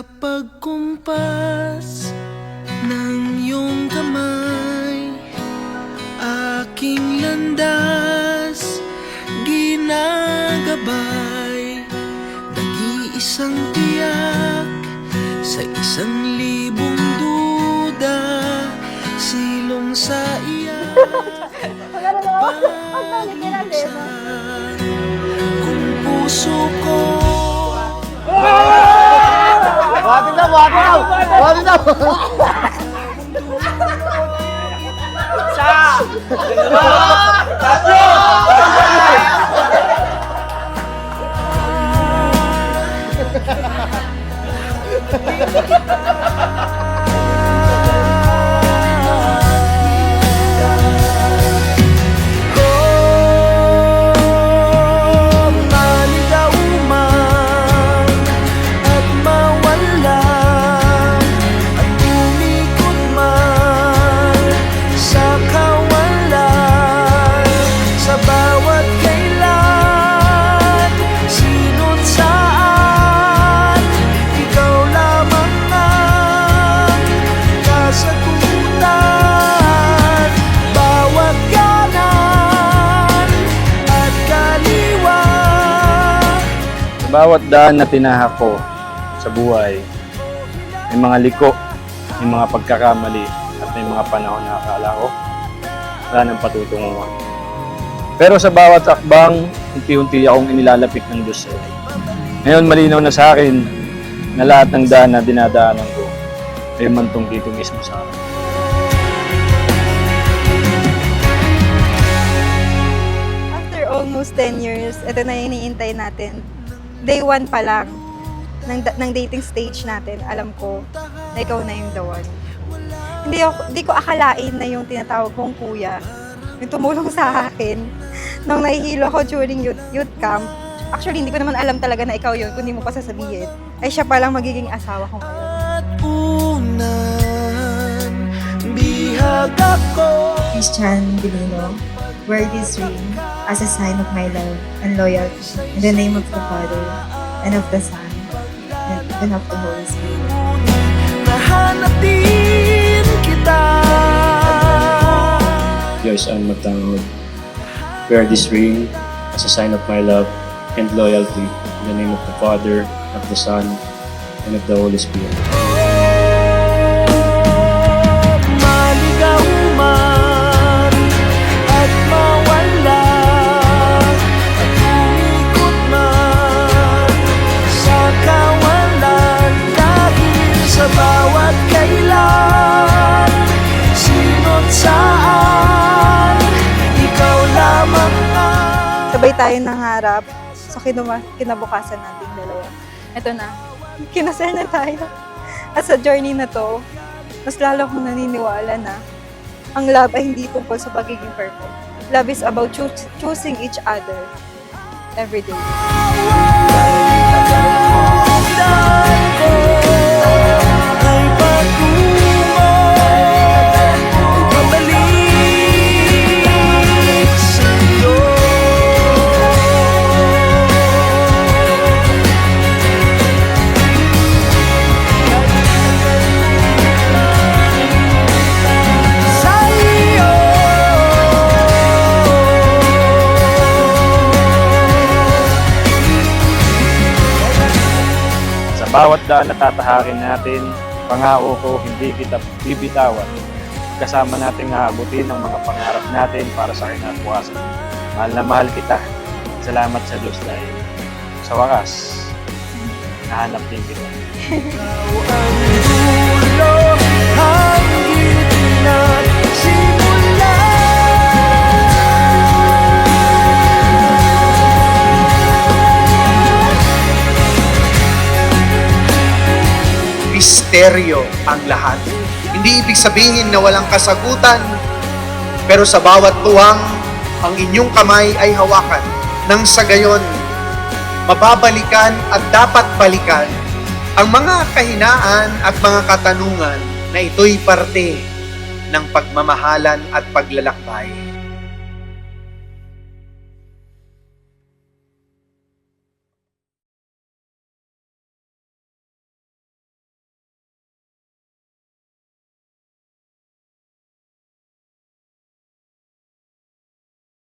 pagkumpas ng iyong kamay, aking landas ginagabay. Nag-iisang tiyak sa 1,000 duda, silong sa iyak pagpalisan kung puso ko. Buhatin daw! Buhatin daw! Buhatin daw! Isa! Tatlo! Bawat daan na tinahak ko sa buhay, may mga liko, may mga pagkakamali, at may mga panahon na akala ko wala nang patutunguhan. Pero sa bawat akbang, unti-unti akong inilalapit ng Diyos. Ngayon malinaw na sa akin na lahat ng daan na dinadaanan ko ay mantong dito mismo sa akin. After almost 10 years, ito na yung iniintay natin. Day 1 pa lang ng dating stage natin, alam ko na ikaw na yung the one. Hindi ko akalain na yung tinatawag kong kuya, yung tumulong sa akin nung nahihilo ako during youth camp. Actually, hindi ko naman alam talaga na ikaw yun, kundi mo pa sasabihin. Ay siya palang magiging asawa ko ngayon. At unan, bihag ako. Christian Divino, wear this ring as a sign of my love and loyalty in the name of the Father and of the Son and of the Holy Spirit. Nahanap din kita. Joyce Ann Magtangod, wear this ring as a sign of my love and loyalty in the name of the Father, of the Son, and of the Holy Spirit. Maligaw man at mawala, at umikot man sa kawalan, dahil sa bawat kailan, sino't saan, ikaw lamang ang Sabay tayo nangarap sa kinabukasan nating dalawa. Ito na, kinasal na tayo. At sa journey na to, mas lalo akong naniniwala na ang love ay hindi tungkol sa pagiging perfect. Love is about choosing each other every day. Bawat daan na tatahakin natin, pangako ko hindi kita bibitawan. Kasama natin aabutin ang mga pangarap natin para sa kinabukasan. Mahal na mahal kita. Salamat sa Diyos dahil sa wakas, nahanap din kita. Misteryo ang lahat. Hindi ibig sabihin na walang kasagutan, pero sa bawat tuwang, ang inyong kamay ay hawakan. Nang sa gayon, mababalikan at dapat balikan ang mga kahinaan at mga katanungan na ito'y parte ng pagmamahalan at paglalakbay.